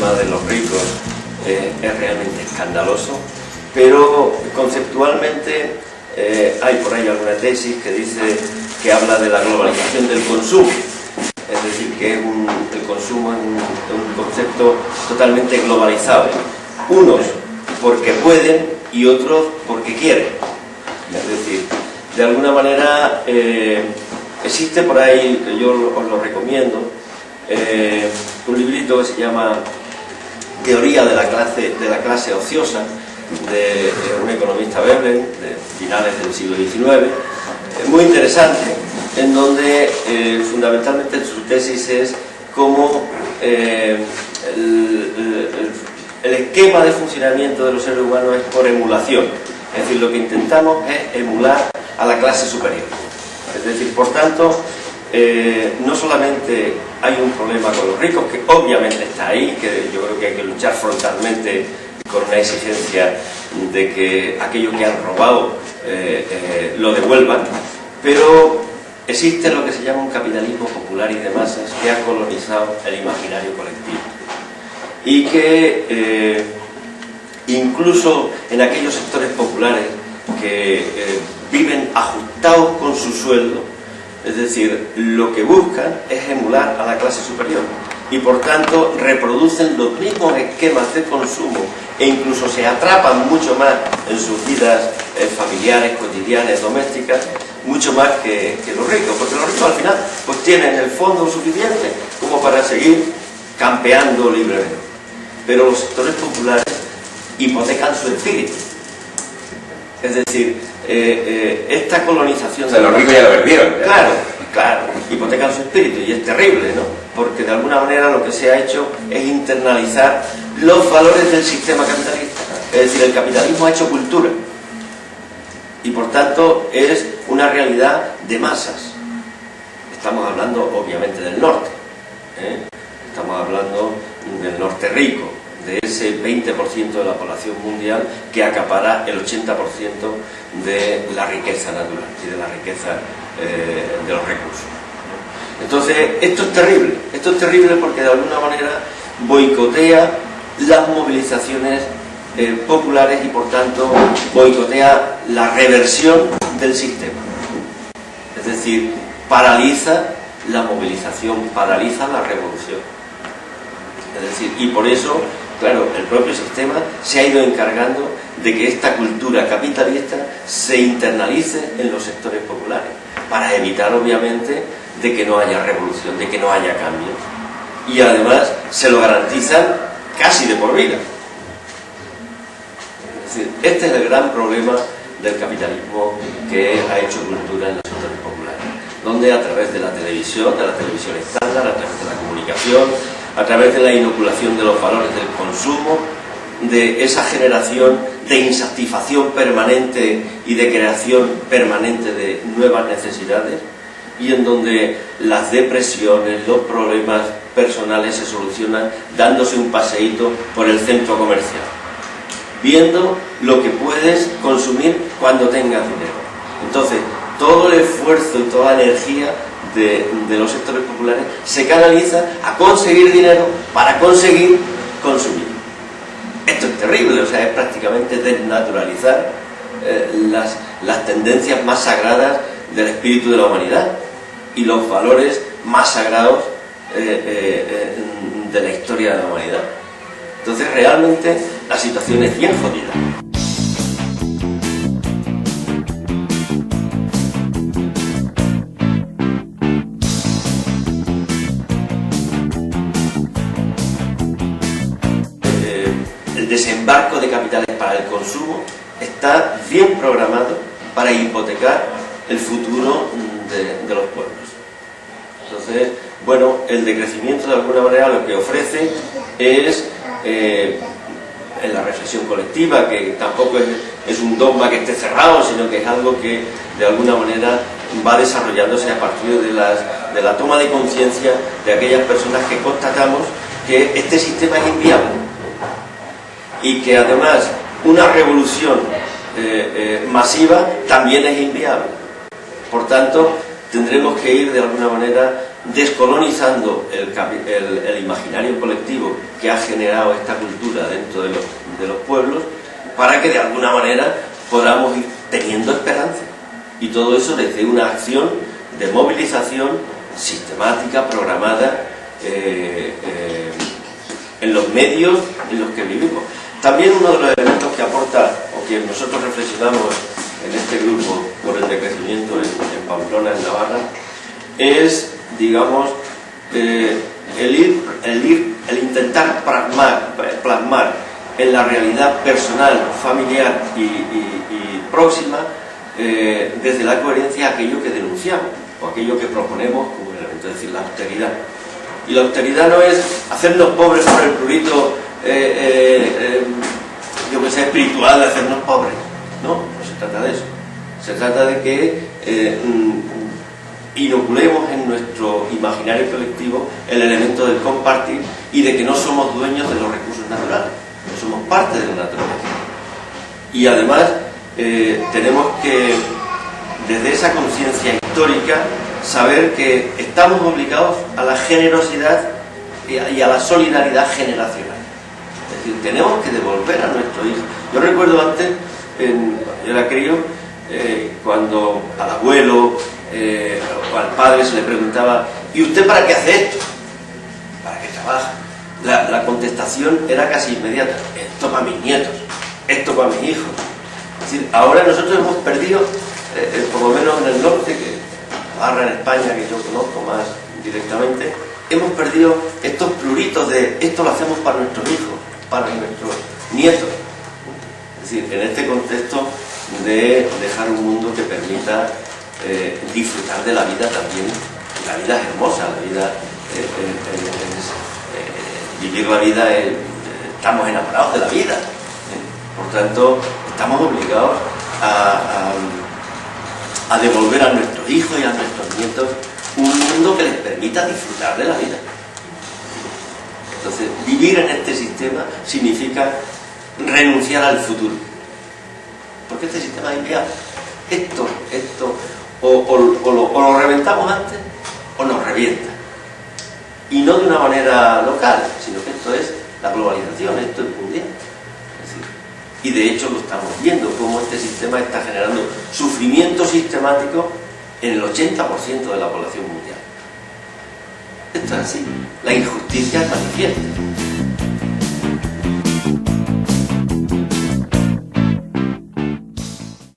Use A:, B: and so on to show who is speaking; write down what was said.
A: problema de los ricos es realmente escandaloso, pero conceptualmente hay por ahí alguna tesis que dice que habla de la globalización del consumo, es decir, que el consumo es un concepto totalmente globalizable, unos porque pueden y otros porque quieren. Es decir, de alguna manera existe por ahí, yo os lo recomiendo, un librito que se llama Teoría de la clase ociosa, de un economista Veblen, de finales del siglo XIX, muy interesante, en donde fundamentalmente su tesis es cómo el esquema de funcionamiento de los seres humanos es por emulación. Es decir, lo que intentamos es emular a la clase superior. Es decir, por tanto, no solamente hay un problema con los ricos, que obviamente está ahí, que yo creo que hay que luchar frontalmente con una exigencia de que aquello que han robado lo devuelvan, pero existe lo que se llama un capitalismo popular y de masas que ha colonizado el imaginario colectivo y que incluso en aquellos sectores populares que viven ajustados con su sueldo, es decir, lo que buscan es emular a la clase superior y por tanto reproducen los mismos esquemas de consumo e incluso se atrapan mucho más en sus vidas familiares, cotidianas, domésticas, mucho más que los ricos, porque los ricos al final pues tienen el fondo suficiente como para seguir campeando libremente, pero los sectores populares hipotecan su espíritu. Es decir, esta colonización...
B: O sea, los ricos ya lo perdieron.
A: Claro, hipotecan su espíritu y es terrible, ¿no? Porque de alguna manera lo que se ha hecho es internalizar los valores del sistema capitalista. Es decir, el capitalismo ha hecho cultura y por tanto es una realidad de masas. Estamos hablando obviamente del norte, estamos hablando del norte rico, de ese 20% de la población mundial que acapara el 80% de la riqueza natural y de la riqueza de los recursos. Entonces, esto es terrible porque de alguna manera boicotea las movilizaciones populares y por tanto boicotea la reversión del sistema. Es decir, paraliza la movilización, paraliza la revolución. Es decir, y por eso, claro, el propio sistema se ha ido encargando de que esta cultura capitalista se internalice en los sectores populares, para evitar obviamente de que no haya revolución, de que no haya cambio. Y además se lo garantizan casi de por vida. Es decir, este es el gran problema del capitalismo que ha hecho cultura en los sectores populares, donde a través de la televisión estándar, a través de la comunicación, a través de la inoculación de los valores del consumo, de esa generación de insatisfacción permanente y de creación permanente de nuevas necesidades, y en donde las depresiones, los problemas personales se solucionan dándose un paseíto por el centro comercial, viendo lo que puedes consumir cuando tengas dinero. Entonces, todo el esfuerzo y toda la energía de los sectores populares se canaliza a conseguir dinero para conseguir consumir. Esto es terrible, o sea, es prácticamente desnaturalizar las tendencias más sagradas del espíritu de la humanidad y los valores más sagrados de la historia de la humanidad. Entonces, realmente la situación es bien jodida. El desembarco de capitales para el consumo está bien programado para hipotecar el futuro de los pueblos. Entonces, bueno, el decrecimiento de alguna manera lo que ofrece es en la reflexión colectiva, que tampoco es un dogma que esté cerrado, sino que es algo que de alguna manera va desarrollándose a partir de la toma de conciencia de aquellas personas que constatamos que este sistema es inviable y que además una revolución masiva también es inviable. Por tanto, tendremos que ir de alguna manera descolonizando el imaginario colectivo que ha generado esta cultura dentro de los pueblos, para que de alguna manera podamos ir teniendo esperanza. Y todo eso desde una acción de movilización sistemática, programada, en los medios en los que vivimos. También uno de los elementos que aporta, o que nosotros reflexionamos en este grupo por el decrecimiento en Pamplona, en Navarra, es, digamos, el intentar plasmar en la realidad personal, familiar y próxima, desde la coherencia, aquello que denunciamos o aquello que proponemos como elemento, es decir, la austeridad. Y la austeridad no es hacernos pobres por el prurito, yo que sé, espiritual de hacernos pobres. No se trata de eso. Se trata de que inoculemos en nuestro imaginario colectivo el elemento del compartir y de que no somos dueños de los recursos naturales, no somos parte de la naturaleza. Y además tenemos que, desde esa conciencia histórica, saber que estamos obligados a la generosidad y a la solidaridad generacional. Es decir, tenemos que devolver a nuestros hijos. Yo recuerdo antes, yo era crío, cuando al abuelo o al padre se le preguntaba: ¿y usted para qué hace esto? ¿Para qué trabaja? La contestación era casi inmediata: esto para mis nietos, esto para mis hijos. Es decir, ahora nosotros hemos perdido, por lo menos en el norte, que Navarra, en España, que yo conozco más directamente, hemos perdido estos pluritos de esto lo hacemos para nuestros hijos, para nuestros nietos. Es decir, en este contexto de dejar un mundo que permita disfrutar de la vida también. La vida es hermosa, la vida vivir la vida estamos enamorados de la vida. Por tanto, estamos obligados a devolver a nuestros hijos y a nuestros nietos un mundo que les permita disfrutar de la vida. Entonces, vivir en este sistema significa renunciar al futuro, porque este sistema es inviable. Esto o lo reventamos antes o nos revienta, y no de una manera local, sino que esto es la globalización, esto es mundial. Y de hecho lo estamos viendo, cómo este sistema está generando sufrimiento sistemático en el 80% de la población mundial. Esto es así. La injusticia es manifiesta.